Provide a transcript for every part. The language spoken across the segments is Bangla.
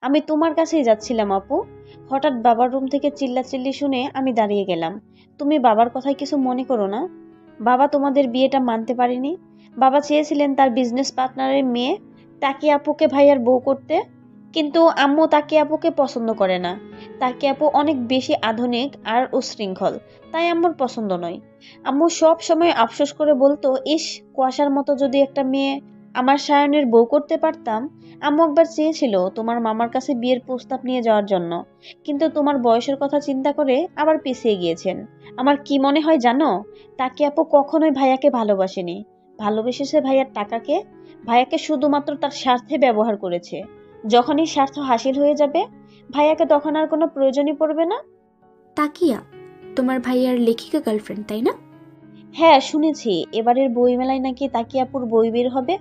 আমি তোমার কাছেই যাচ্ছিলাম আপু। হঠাৎ বাবার রুম থেকে চিল্লাচিল্লি শুনে আমি দাঁড়িয়ে গেলাম। তুমি বাবার কথায় কিছু মনে করো না। বাবা তোমাদের বিয়েটা মানতে পারেনি। বাবা চেয়েছিলেন তার বিজনেস পার্টনারের মেয়ে তাকি আপুকে ভাইয়ার বউ করতে। কিন্তু আম্মু তাকি আপুকে পছন্দ করে না। তাকি আপু অনেক বেশি আধুনিক আর উচ্ছৃঙ্খল। তাই আম্মুর পছন্দ নয়। আম্মু সব সময় আফসোস করে বলতো, ইস, কুয়াশার মতো যদি একটা মেয়ে আমার সায়নের বউ করতে পারতাম। আম্মু একবার চেয়েছিল তোমার মামার কাছে বিয়ের প্রস্তাব নিয়ে যাওয়ার জন্য, কিন্তু তোমার বয়সের কথা চিন্তা করে আবার পিছিয়ে গিয়েছেন। আমার কি মনে হয় জানো, তাকে আপু কখনোই ভাইয়াকে ভালোবাসেনি। ভালোবেসেছে ভাইয়ার টাকাকে। ভাইয়াকে শুধুমাত্র তার স্বার্থে ব্যবহার করেছে। যখনই স্বার্থ হাসিল হয়ে যাবে, ভাইয়াকে তখন আর কোনো প্রয়োজনই পড়বে না। তাকিয়া তোমার ভাইয়ার লেখিকা গার্লফ্রেন্ড, তাই না? হ্যাঁ, শুনেছি এবারের বইমেলায় নাকি তাকিয়াপুর বই বের হবে।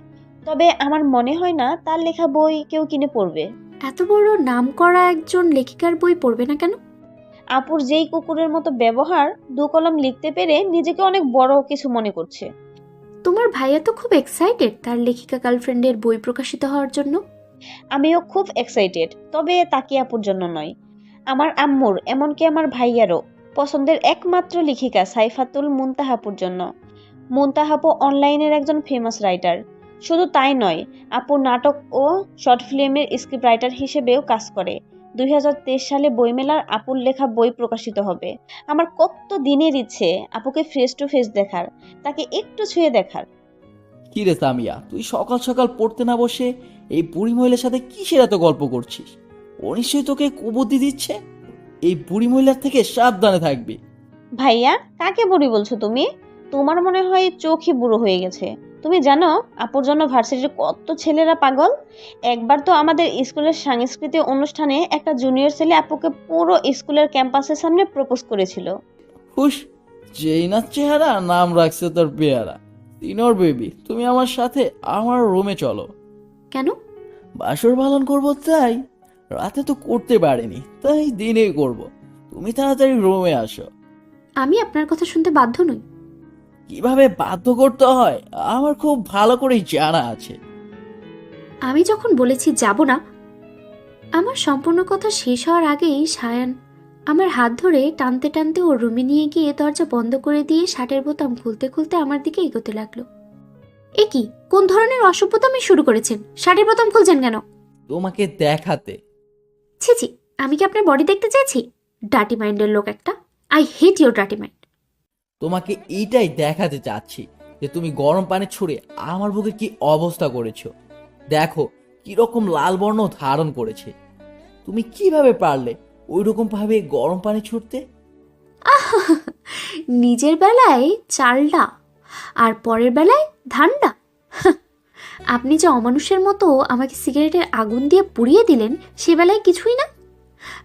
তবে আমার মনে হয় না তার লেখা বই কেউ কিনে পড়বে। এত বড় নামকরা একজন লেখিকার বই পড়বে না কেন? আপুর যেই কুকুরের মতো ব্যবহার, দু কলম লিখতে পেরে নিজেকে অনেক বড় কিছু মনে করছে। তোমার ভাইয়া তো খুব এক্সাইটেড তার লেখিকা গার্লফ্রেন্ডের বই প্রকাশিত হওয়ার জন্য। আমিও খুব এক্সাইটেড, তবে তাকিয়াপুর জন্য নয়, আমার আম্মুর, এমনকি আমার ভাইয়ারও পছন্দের একমাত্র লেখিকা সাইফাতুল মুনতাহাপুর জন্য। মুনতাহাপু অনলাইনের একজন ফেমাস রাইটার। শুধু তাই নয়, আপু নাটক ও শর্ট ফিল্মের স্ক্রিপ্ট রাইটার হিসেবেও কাজ করে। 2023 সালে বইমেলার আপুর লেখা বই প্রকাশিত হবে। আমার কত দিনের ইচ্ছে আপুকে ফেস টু ফেস দেখার, তাকে একটু ছুঁয়ে দেখার। কি রে তামিয়া, তুই সকাল সকাল পড়তে না বসে এই বুড়ি মহিলার সাথে কিসের এত গল্প করছিস? ও নিশ্চয়ই তোকে কুবুদ্ধি দিচ্ছে। এই বুড়ি মহিলার থেকে সাবধানে থাকবি। ভাইয়া, কাকে বুড়ি বলছো তুমি? তোমার মনে হয় চোখই বুড়ো হয়ে গেছে। তুমি জানো আপুর জন্য ভার্সিটির কত ছেলেরা পাগল। একবার তো আমাদের স্কুলের সাংস্কৃতিক অনুষ্ঠানে একটা জুনিয়র ছেলে আপুকে পুরো স্কুলের ক্যাম্পাসের সামনে প্রপোজ করেছিল। হুস, যেই না চেহারা, নাম রাখছে তোর পেয়ারা। তিনোর বেবি, তুমি আমার সাথে আমার রুমে চলো। কেন? বাসর পালন করবো তাই। রাতে তো করতে পারিনি, তাই দিনে করব। তুমি তাড়াতাড়ি রুমে আসো। আমি আপনার কথা শুনতে বাধ্য নই। কিভাবে বাধ্য করতে হয় আমার খুব ভালো করেই জানা আছে। আমি যখন বলেছি যাব না, আমার সম্পূর্ণ কথা শেষ হওয়ার আগেই সায়ান আমার হাত ধরে টানতে টানতে ওর রুমে নিয়ে গিয়ে দরজা বন্ধ করে দিয়ে শার্টের বোতাম খুলতে খুলতে আমার দিকে এগোতে লাগলো। এ কি, কোন ধরনের অসভ্যতামি শুরু করেছেন? শার্টের বোতাম খুলছেন কেন? তোমাকে দেখাতে। ছি ছি, আমি কি আপনার বডি দেখতে চাইছি? ডার্টি মাইন্ডের লোক একটা। I hate your dirty mind. তোমাকে এইটাই দেখাতে চাচ্ছি যে তুমি গরম পানি ছুঁড়ে আমার বুকে কি অবস্থা করেছো। দেখো কিরকম লাল বর্ণ ধারণ করেছে। তুমি কিভাবে পারলে ওই রকম ভাবে গরম পানি ছুটতে? নিজের বেলায় চালডা আর পরের বেলায় ধান্ডা। আপনি যে অমানুষের মতো আমাকে সিগারেটের আগুন দিয়ে পুড়িয়ে দিলেন, সে বেলায় কিছুই না।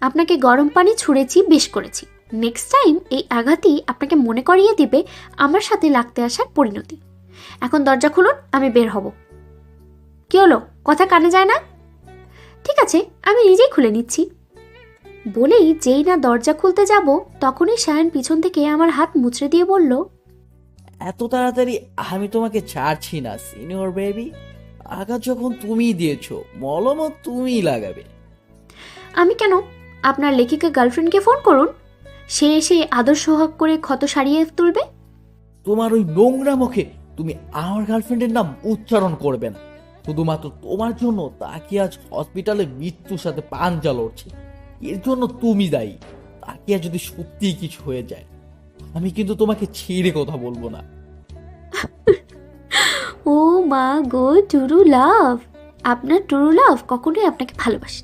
আপনাকে গরম পানি ছুঁড়েছি, বেশ করেছি। নেক্সট টাইম এই আঘাতই আপনাকে মনে করিয়ে দিবে আমার সাথে লাগতে আসার পরিণতি। এখন দরজা খুলুন, আমি বের হব। কি হলো, কথা কানে যায় না? ঠিক আছে, আমি নিজেই খুলে নিচ্ছি। বলেই যেই না দরজা খুলতে যাব, তখনই সায়ন পিছন থেকে আমার হাত মুচড়ে দিয়ে বলল, এত তাড়াতাড়ি আমি তোমাকে ছাড়ছি না সিনিয়র বেবি। আঘাত যখন তুমিই দিয়েছো, মলমও তুমিই লাগাবে। আমি কেন? আপনার লেখিকা গার্লফ্রেন্ডকে ফোন করুন, সে এসে আদর সোহাগ করে ক্ষত সারিয়ে তুলবে। তোমার ওই নোংরা মুখে তুমি আমার গার্লফ্রেন্ডের নাম উচ্চারণ করবে না। শুধুমাত্র তোমার জন্য তাকে আজ হসপিটালে মৃত্যুর সাথে পাঞ্জা লড়ছে। এর জন্য তুমি দায়ী। তাকে আজ যদি সত্যিই কিছু হয়ে যায়, আমি কিন্তু তোমাকে ছেড়ে কথা বলবো না। ও মা গো, টুরু লাভ! আপনার টুরু লাভ কখনোই আপনাকে ভালোবাসে।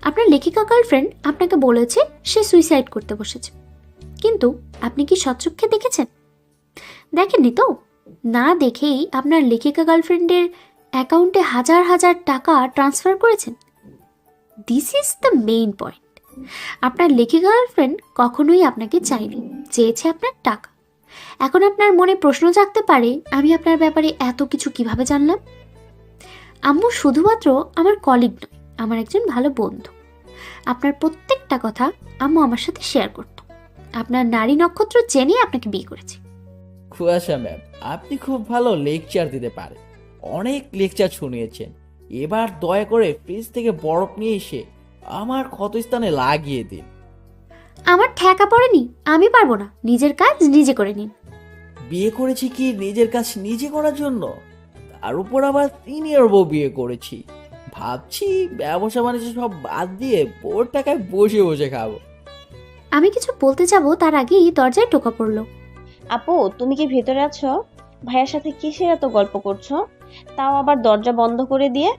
আপনার লেখিকা গার্লফ্রেন্ড আপনাকে বলেছে সে সুইসাইড করতে বসেছে, কিন্তু আপনি কি সচক্ষে দেখেছেন? দেখেননি তো? না দেখেই আপনার লেখিকা গার্লফ্রেন্ডের অ্যাকাউন্টে হাজার হাজার টাকা ট্রান্সফার করেছেন। This is the main point. আপনার লেখিকা গার্লফ্রেন্ড কখনোই আপনাকে চায়নি, চেয়েছে আপনার টাকা। এখন আপনার মনে প্রশ্ন জাগতে পারে, আমি আপনার ব্যাপারে এত কিছু কিভাবে জানলাম? আম্মু শুধুমাত্র আমার কলিগ নয়, আমার একজন ভালো বন্ধু। আপনার প্রত্যেকটা কথা আম্মু আমার সাথে শেয়ার করত। আপনার নারী নক্ষত্র জেনে আপনাকে বিয়ে করেছে। কুয়াশা ম্যাম, আপনি খুব ভালো লেকচার দিতে পারেন। অনেক লেকচার শুনিয়েছেন। এবার দয়া করে ফ্রিজ থেকে বরফ নিয়ে এসে আমার ক্ষতস্থানে লাগিয়ে দিন। আমার ঠেকা পড়েনি, আমি পারবো না, নিজের কাজ নিজে করে নিন। বিয়ে করেছি কি নিজের কাজ নিজে করার জন্য? তার উপর আবার সিনিয়র বউ বিয়ে করেছি। ভাবছি ব্যবসা বাণিজ্য সব বাদ দিয়ে বোর টাকায় বসে বসে খাবো। আমি কিছু বলতে যাব তার আগেই দরজায় টোকা পড়লো। আপু, তুমি কি ভেতরে আছো? ভাইয়ার সাথে কিসের এত গল্প করছো? তাও আবার দরজা বন্ধ করে দিয়ে।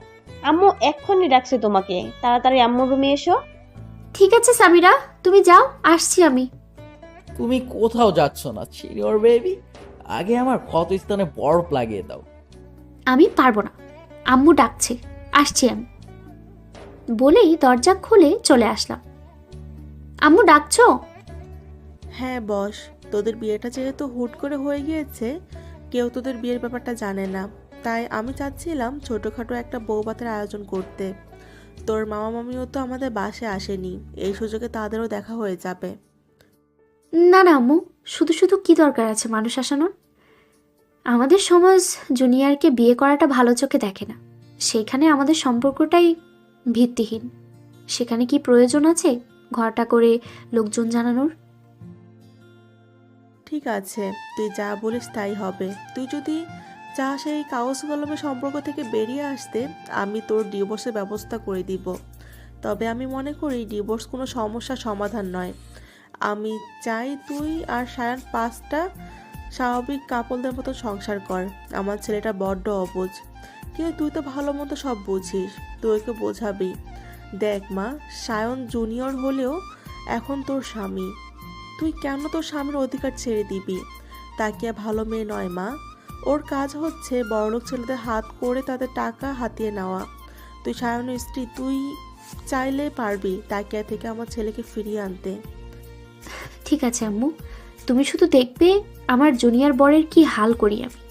আম্মু এক্ষুনি ডাকছে তোমাকে, তাড়াতাড়ি আম্মুর রুমে এসো। ঠিক আছে সামিরা, তুমি যাও, আসছি আমি। তুমি কোথাও যাচ্ছ না সিনিয়র বেবি, আগে আমার ক্ষতস্থানে বরফ লাগিয়ে দাও। আমি পারবো না, আম্মু ডাকছে, আসছি আমি বলেই দরজা খুলে চলে আসলাম। আম্মু ডাকছো? হ্যাঁ বস, তোদের বিয়েটা যেহেতু হুট করে হয়ে গিয়েছে, কেউ তোদের বিয়ের ব্যাপারটা জানে না, তাই আমি চাচ্ছিলাম ছোটোখাটো একটা বৌভাতের আয়োজন করতে। তোর মামা মামিও তো আমাদের বাসায় আসেনি, এই সুযোগে তাদেরও দেখা হয়ে যাবে। না না আম্মু, শুধু শুধু কি দরকার আছে মানুষ আসানোর? আমাদের সমাজ জুনিয়রকে বিয়ে করাটা ভালো চোখে দেখে না, সেখানে আমাদের সম্পর্কটাই ভিত্তিহীন। সেখানে কি প্রয়োজন আছে ঘরটা করে লোকজন জানানোর? ঠিক আছে, তুই যা বলিস তাই হবে। তুই যদি চাস এই কাগজ কলমের সম্পর্ক থেকে বেরিয়ে আসতে, আমি তোর ডিভোর্সের ব্যবস্থা করে দিব। তবে আমি মনে করি ডিভোর্স কোনো সমস্যার সমাধান নয়। আমি চাই তুই আর সায়ান 5টা স্বাভাবিক কাপলদের মতো সংসার কর। আমার ছেলেটা বড্ড অবুঝ, কিন্তু তুই তো ভালো মতো সব বুঝিস, তুই ওকে বোঝাবি। দেখ মা, সায়ন জুনিয়র হলেও এখন তোর স্বামী। তুই কেন তোর স্বামীর অধিকার ছেড়ে দিবি? তাকে ভালো মেয়ে নয় মা, ওর কাজ হচ্ছে বড়লোক ছেলেদের হাত করে তাদের টাকা হাতিয়ে নেওয়া। তুই সায়নের স্ত্রী, তুই চাইলে পারবি তাকিয়া থেকে আমার ছেলেকে ফিরিয়ে আনতে। ঠিক আছে আম্মু, তুমি শুধু দেখবে আমার জুনিয়র বরের কি হাল করি আমি।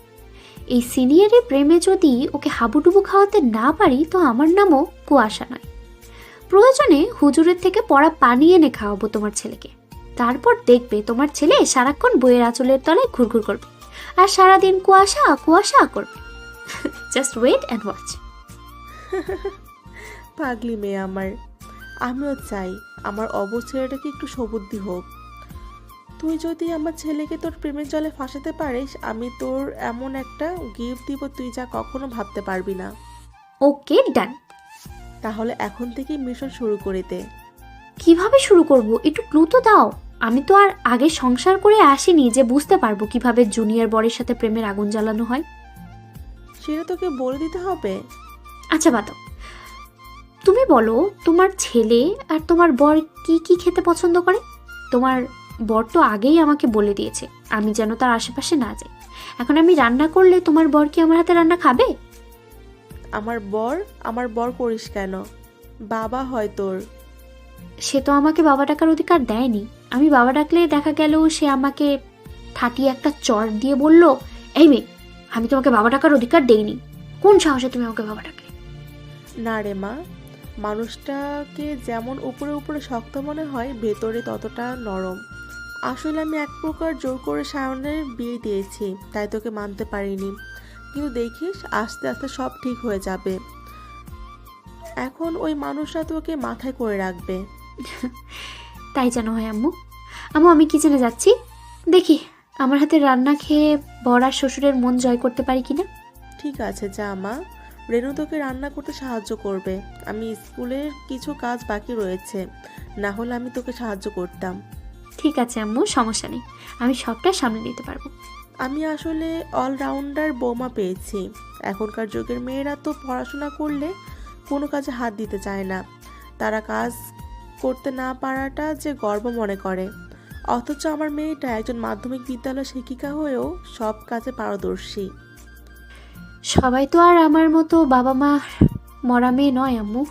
এই সিনিয়রের প্রেমে যদি ওকে হাবুডুবু খাওয়াতে না পারি তো আমার নামও কুয়াশা নয়। প্রয়োজনে হুজুরের থেকে পড়া পানি এনে খাওয়াবো তোমার ছেলেকে। তারপর দেখবে তোমার ছেলে সারাক্ষণ বইয়ের আঁচলের তলায় ঘুরঘুর করবে আর সারাদিন কুয়াশা কুয়াশা করবে। Just wait and watch. পাগলি মেয়ে আমার। আমিও চাই আমার অবুঝ ছেলেটাকে একটু সবুদ্ধি হোক। তুই যদি আমার ছেলেকে তোর প্রেমের জলে ফাঁসাতে পারিস, আমি তোর এমন একটা গিফট দিব তুই যা কখনো ভাবতে পারবি না। ওকে ডান। তাহলে এখন থেকেই মিশন শুরু করে দে। কিভাবে শুরু করব একটু ক্লু তো দাও। আমি তো আর আগে সংসার করে আসিনি যে বুঝতে পারবো কিভাবে জুনিয়র বরের সাথে প্রেমের আগুন জ্বালানো হয়। সেটা তোকে বলে দিতে হবে? আচ্ছা বাতাও, তুমি বলো তোমার ছেলে আর তোমার বর কি কি খেতে পছন্দ করে। তোমার বর তো আগেই আমাকে বলে দিয়েছে আমি যেন তার আশেপাশে না যাই। এখন আমি রান্না করলে তোমার বর কি আমার হাতে রান্না খাবে? আমার বর করিস কেন? বাবা হয় তোর। সে তো আমাকে বাবা ডাকার অধিকার দেয়নি। আমি বাবা ডাকলে দেখা গেল সে আমাকে ঠাটিয়ে একটা চর দিয়ে বলল, এই মেয়ে, আমি তোমাকে বাবা ডাকার অধিকার দেইনি, কোন সাহসে তুমি আমাকে বাবা ডাকলে? না রে মা, মানুষটাকে যেমন উপরে উপরে শক্ত মনে হয়, ভেতরে ততটা নরম। আসলে আমি এক প্রকার জোর করে সায়নের বিয়ে দিয়েছি, তাই তোকে মানতে পারিনি। কিন্তু দেখিস আস্তে আস্তে সব ঠিক হয়ে যাবে। এখন ওই মানুষটা তোকে মাথায় করে রাখবে। তাই যেন হয় আম্মু। আম্মু আমি কিচেনে যাচ্ছি, দেখি আমার হাতে রান্না খেয়ে বর আর শ্বশুরের মন জয় করতে পারি কিনা। ঠিক আছে যা মা, রেনু তোকে রান্না করতে সাহায্য করবে। আমি স্কুলের কিছু কাজ বাকি রয়েছে, না হলে আমি তোকে সাহায্য করতাম। ঠিক আছে আম্মু, সমস্যা নেই, আমি সবটা সামনে নিতে পারবো। আমি আসলে অলরাউন্ডার বৌমা পেয়েছি। এখনকার যুগের মেয়েরা তো পড়াশোনা করলে কোনো কাজে হাত দিতে চায় না, তারা কাজ করতে না পারাটা যে গর্ব মনে করে। অথচ আমার মেয়েটা একজন মাধ্যমিক বিদ্যালয় শিক্ষিকা হয়েও সব কাজে পারদর্শী। সবাই তো আর আমার মতো বাবা মা মরা মেয়ে নয় আম্মু।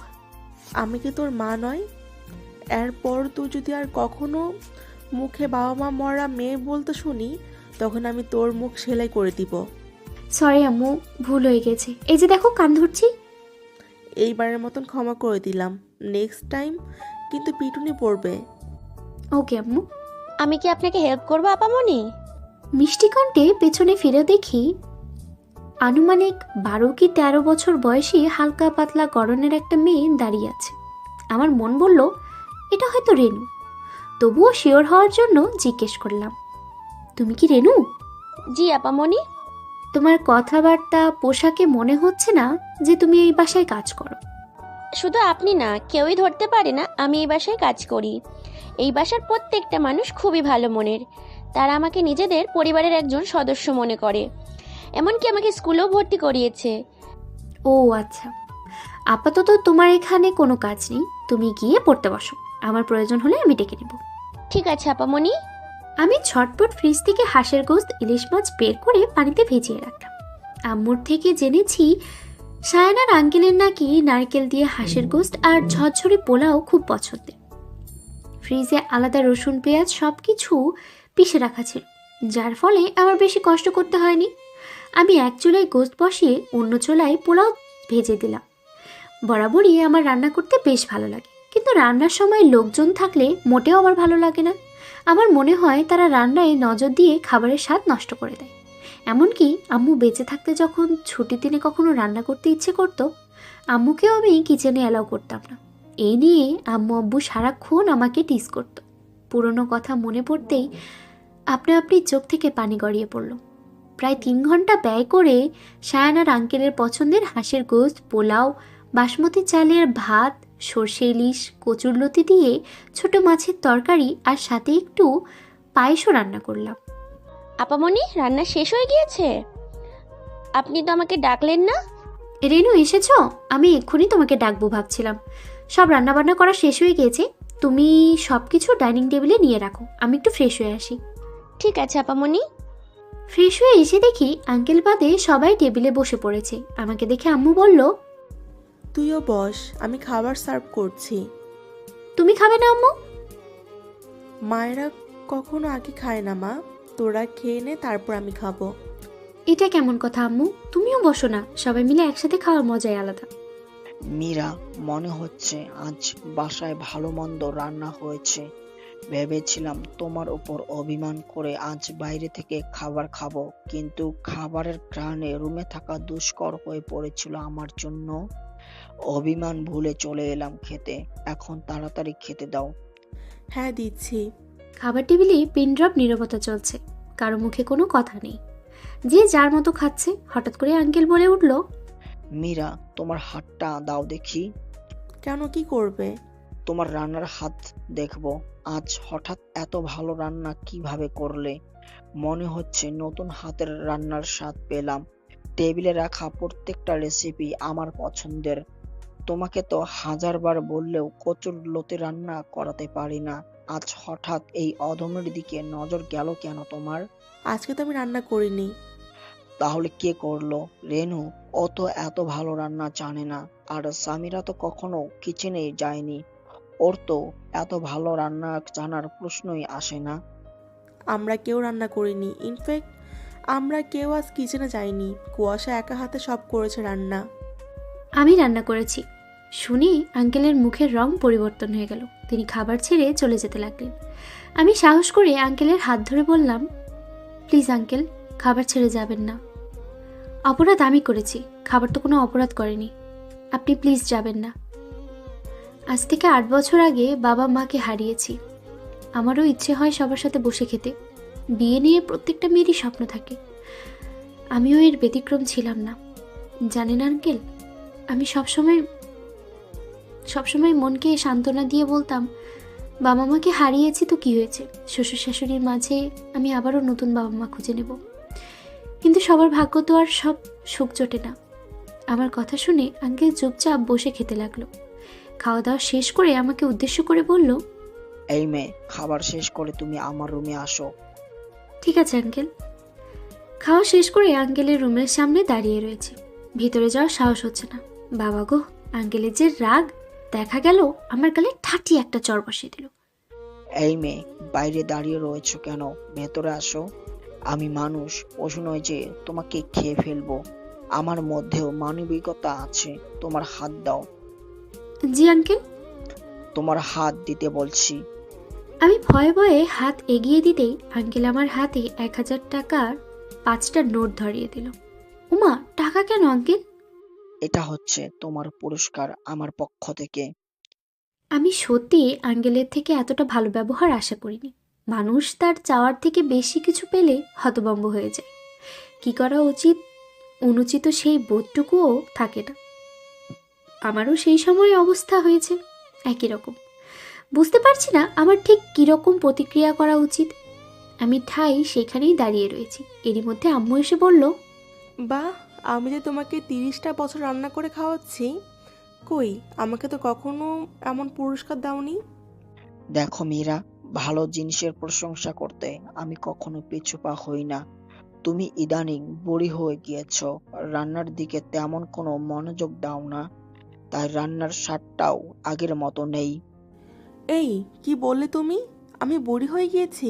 আমি কি তোর মা নয়? এরপর তুই যদি আর কখনো মুখে বাবা মা মরা মেয়ে বলতে শুনি, তখন আমি তোর মুখ সেলাই করে দিব। সরি আম্মু, ভুল হয়ে গেছে, এই যে দেখো কান ধরছি। এইবারের মতন ক্ষমা করে দিলাম, নেক্সট টাইম কিন্তু পিটুনি পড়বে। ওকে আম্মু। আমি কি আপনাকে হেল্প করবো আপামনি? মিষ্টি কণ্ঠে পেছনে ফিরে দেখি আনুমানিক 12 কি 13 বছর বয়সী হালকা পাতলা গড়নের একটা মেয়ে দাঁড়িয়ে আছে। আমার মন বলল এটা হয়তো রেনু। তবুও শিওর হওয়ার জন্য জিজ্ঞেস করলাম, তুমি কি রেনু? জি আপামনি। তোমার কথাবার্তা পোশাকে মনে হচ্ছে না যে তুমি এই বাসায় কাজ করো। শুধু আপনি না, কেউই ধরতে পারে না আমি এই বাসায় কাজ করি। এই বাসার প্রত্যেকটা মানুষ খুবই ভালো মনের। তারা আমাকে নিজেদের পরিবারের একজন সদস্য মনে করে। এমনকি আমাকে স্কুলেও ভর্তি করিয়েছে। ও আচ্ছা, আপাতত তোমার এখানে কোনো কাজ নেই, তুমি গিয়ে পড়তে বসো। আমার প্রয়োজন হলে আমি ডেকে নেব। ঠিক আছে আপামনি। আমি ছটপট ফ্রিজ থেকে হাঁসের গোশত ইলিশ মাছ বের করে পানিতে ভিজিয়ে রাখলাম। আম্মুর থেকে জেনেছি সায়নার আঙ্কেলের নাকি নারকেল দিয়ে হাঁসের গোশত আর ঝরঝরে পোলাও খুব পছন্দের। ফ্রিজে আলাদা রসুন পেঁয়াজ সব কিছু পিষে রাখা ছিল, যার ফলে আমার বেশি কষ্ট করতে হয়নি। আমি এক চুলায় গোশত বসিয়ে অন্য চুলায় পোলাও ভেজে দিলাম। বরাবরই আমার রান্না করতে বেশ ভালো লাগে, কিন্তু রান্নার সময় লোকজন থাকলে মোটেও আমার ভালো লাগে না। আমার মনে হয় তারা রান্নায় নজর দিয়ে খাবারের স্বাদ নষ্ট করে দেয়। এমনকি আম্মু বেঁচে থাকতে যখন ছুটির দিনে কখনো রান্না করতে ইচ্ছে করতো, আম্মুকেও আমি কিচেনে অ্যালাউ করতাম না। এই নিয়ে আম্মু আব্বু সারাক্ষণ আমাকে টিজ করতো। পুরনো কথা মনে পড়তেই আপনা আপনি চোখ থেকে পানি গড়িয়ে পড়ল। প্রায় 3 ঘন্টা ব্যয় করে সায়ানার আঙ্কেলের পছন্দের হাঁসের গোশত, পোলাও, বাসমতি চালের ভাত, সর্ষে ইলিশ, কচুরলতি দিয়ে ছোট মাছের তরকারি আর সাথে একটু পায়েসও রান্না করলাম। আপামনি, রান্না শেষ হয়ে গিয়েছে? আপনি তো আমাকে ডাকলেন না। রেনু, এসেছ? আমি এক্ষুনি তোমাকে ডাকবো ভাবছিলাম। সব রান্নাবান্না করা শেষ হয়ে গিয়েছে, তুমি সব কিছু ডাইনিং টেবিলে নিয়ে রাখো, আমি একটু ফ্রেশ হয়ে আসি। ঠিক আছে আপামনি। ফ্রেশ হয়ে এসে দেখি আঙ্কেল বাদে সবাই টেবিলে বসে পড়েছে। আমাকে দেখে আম্মু বলল, তুইও বস, আমি খাবার সার্ভ করছি। তুমি খাবে না আম্মু? মায়েরা কখনো আগে খায় না মা, তোরা খেয়ে নে, তারপর আমি খাবো। এটা কেমন কথা আম্মু? তুমিও বসো না, সবাই মিলে একসাথে খাওয়ার মজাই আলাদা। মীরা, মনে হচ্ছে আজ বাসায় ভালো মন্দ রান্না হয়েছে। ভেবেছিলাম তোমার উপর অভিমান করে আজ বাইরে থেকে খাবার খাবো, কিন্তু খাবারের ঘ্রাণে রুমে থাকা দুষ্কর হয়ে পড়েছিল আমার জন্য। অভিমান ভুলে চলে এলাম খেতে। এখন তাড়াতাড়ি খেতে দাও। হ্যাঁ দিচ্ছি। খাবার টেবিলে পিনড্রপ নীরবতা চলছে, কারো মুখে কোনো কথা নেই, যে যার মতো খাচ্ছে। হঠাৎ করে আঙ্কেল বলে উঠল, মীরা, তোমার হাতটা দাও দেখি। কেন, কি করবে? তোমার রান্নার হাত দেখবো। আজ হঠাৎ এত ভালো রান্না কিভাবে করলে? মনে হচ্ছে নতুন হাতের রান্নার স্বাদ পেলাম। টেবিলে রাখা প্রত্যেকটা রেসিপি আমার পছন্দের। তোমাকে তো 1000 বার বললেও কচুরলতি রান্না করাতে পারি না। আজ হঠাৎ এই অধমের দিকে নজর গেল কেন তোমার? আজকে তো আমি রান্না করিনি। তাহলে কে করলো? রেনু। ও তো এত ভালো রান্না জানে না। আর সামিরা তো কখনো কিচেনে যায়নি, ওর তো এত ভালো রান্না জানার প্রশ্নই আসে না। আমরা কেউ রান্না করিনি, ইনফ্যাক্ট আমরা কেউ আজ কিচেনে যাইনি। কুয়াশা একা হাতে সব করেছে রান্না। আমি রান্না করেছি। শুনে আঙ্কেলের মুখের রং পরিবর্তন হয়ে গেল। তিনি খাবার ছেড়ে চলে যেতে লাগলেন। আমি সাহস করে আঙ্কেলের হাত ধরে বললাম, প্লিজ আঙ্কেল, খাবার ছেড়ে যাবেন না। অপরাধ আমি করেছি, খাবার তো কোনো অপরাধ করেনি। আপনি প্লিজ যাবেন না। আজ থেকে 8 বছর আগে বাবা মাকে হারিয়েছি। আমারও ইচ্ছে হয় সবার সাথে বসে খেতে। বিয়ে নিয়ে প্রত্যেকটা মেয়েরই স্বপ্ন থাকে, আমিও এর ব্যতিক্রম ছিলাম না। জানেন আঙ্কেল, আমি সবসময় মনকে সান্ত্বনা দিয়ে বলতাম, বাবা মাকে হারিয়েছি তো কি হয়েছে, শ্বশুর শাশুড়ির মাঝে আমি আবারও নতুন বাবা মা খুঁজে নেব। কিন্তু সবার ভাগ্য তো আর সব সুখ জোটে না। আমার কথা শুনে আঙ্কেল চুপচাপ বসে খেতে লাগলো। খাওয়া দাওয়া শেষ করে আমাকে উদ্দেশ্য করে বলল, এই মেয়ে, খাবার শেষ করে তুমি আমার রুমে আসো। ঠিক আছে আঙ্কেল। খাওয়া শেষ করে আঙ্কেলের রুমের সামনে দাঁড়িয়ে রয়েছে। ভিতরে যাওয়ার সাহস হচ্ছে না। বাবা গো, আঙ্কেলের যে রাগ, দেখা গেল আমার গালে ঠাটি একটা চড় বসিয়ে দিল। এই মেয়ে, বাইরে দাঁড়িয়ে রয়েছো কেন? ভেতরে আসো। আমি মানুষ, পশু নয় যে তোমাকে খেয়ে ফেলবো। আমার মধ্যেও মানবিকতা আছে। তোমার হাত দাও। জি আঙ্কেল। তোমার হাত দিতে বলছি। আমি ভয়ে ভয়ে হাত এগিয়ে দিতেই আঙ্কেল আমার হাতে 1000 টাকার 5টা নোট ধরিয়ে দিল। ও উমা, টাকা কেন আঙ্কেল? এটা হচ্ছে তোমার পুরস্কার আমার পক্ষ থেকে। আমি সত্যি আঙ্কেলের থেকে এতটা ভালো ব্যবহার আশা করিনি। মানুষ তার চাওয়ার থেকে বেশি কিছু পেলে হতভম্ব হয়ে যায়। কি করা উচিত অনুচিত সেই বোধটুকুও থাকে না। আমারও সেই সময় অবস্থা হয়েছে একই রকম। বুঝতে পারছি না আমার ঠিক কীরকম প্রতিক্রিয়া করা উচিত। আমি ঠাই সেখানেই দাঁড়িয়ে রয়েছি। এরই মধ্যে আম্মু এসে বলল, বাহ, আমি যে তোমাকে 30টা বছর রান্না করে খাওয়াচ্ছি, কই আমাকে তো কখনো এমন পুরস্কার দাওনি। দেখো মীরা, ভালো জিনিসের প্রশংসা করতে আমি কখনো পিছুপা হই না। তুমি ইদানিং বুড়ি হয়ে গিয়েছ, রান্নার দিকে তেমন কোনো মনোযোগ দাও না, তাই রান্নার স্বাদটাও আগের মতো নেই। এই কি বললে তুমি? আমি বুড়ি হয়ে গিয়েছি?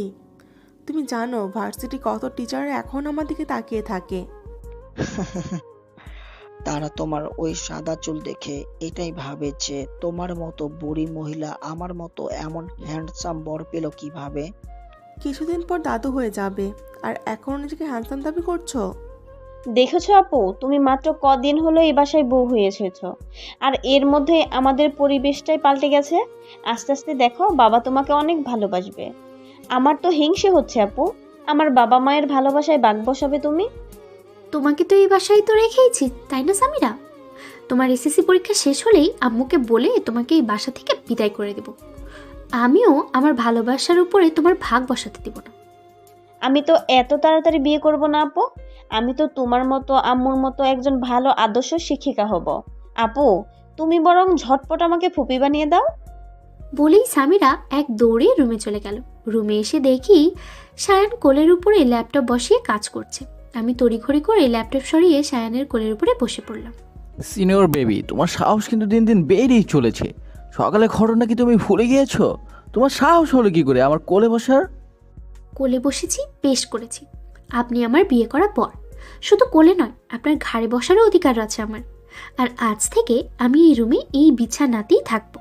তুমি জানো ভার্সিটি কত টিচার এখন আমার দিকে তাকিয়ে থাকে। তারা তোমার ওই সাদা চুল দেখে এটাই ভাবে যে তোমার মতো বুড়ি মহিলা আমার মতো এমন হ্যান্ডসাম বর পেল কিভাবে। কিছুদিন পর দাদু হয়ে যাবে, আর এখন নিজেকে হ্যান্ডসাম দাবি করছো? দেখেছো আপু, তুমি মাত্র কদিন হলো এই বাসায় বউ হয়ে এসেছো, আর এর মধ্যে আমাদের পরিবেশটাই পাল্টে গেছে। আস্তে আস্তে দেখো, বাবা তোমাকে অনেক ভালোবাসবে। আমার তো হিংসে হচ্ছে আপু, আমার বাবা মায়ের ভালোবাসায় বাগ বসাবে তুমি। তোমাকে তো এই বাসায় তো রেখেইছি, তাই না সামিরা? তোমার এসএসসি পরীক্ষা শেষ হলেই আম্মুকে বলে তোমাকে এই বাসা থেকে বিদায় করে দেব। আমিও আমার ভালোবাসার উপরে তোমার ভাগ বসাতে দিব না। আমি তো এত তাড়াতাড়ি বিয়ে করব না আপু। আমি তো তোমার মতো আম্মুর মতো একজন ভালো আদর্শ শিক্ষিকা হব। আপু, তুমি বরং ঝটপট আমাকে ফুপি বানিয়ে দাও। বলেই সামিরা এক দৌড়ে রুমে চলে গেল। রুমে এসে দেখি সায়ান কোলের উপরে ল্যাপটপ বসিয়ে কাজ করছে। আমি তড়িঘড়ি করে ল্যাপটপ সরিয়ে সায়ানের কোলের উপরে বসে পড়লাম। সিনিয়র বেবি, তোমার সাহস কিন্তু দিন দিন বেড়েই চলেছে। সকালে ঘটনা কি তুমি ভুলে গিয়েছো? তোমার সাহস হলো কি করে আমার কোলে বসার? কোলে বসেছি, বেশ করেছি। আপনি আমার বিয়ে করার পর শুধু কোলে নয়, আপনার ঘাড়ে বসারও অধিকার আছে আমার। আর আজ থেকে আমি এই রুমে এই বিছানাতেই থাকবো।